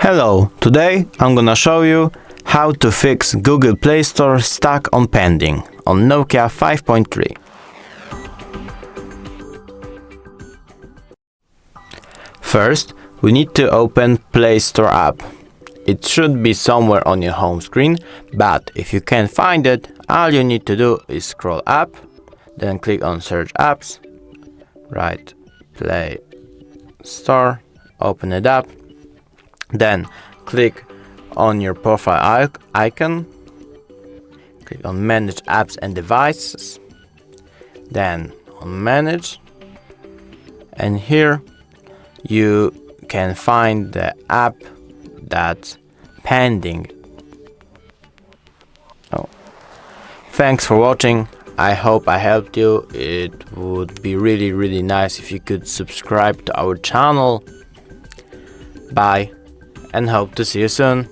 Hello, today I'm gonna show you how to fix Google Play Store stuck on pending on Nokia 5.3. First, we need to open Play Store app. It should be somewhere on your home screen, but if you can't find it, all you need to do is scroll up, then click on Search Apps, write Play Store, open it up, then click on your profile icon, click on Manage Apps and Devices, then on Manage, and here you can find the app that's pending. Thanks for watching. I hope I helped you. It would be really nice if you could subscribe to our channel. Bye, and hope to see you soon.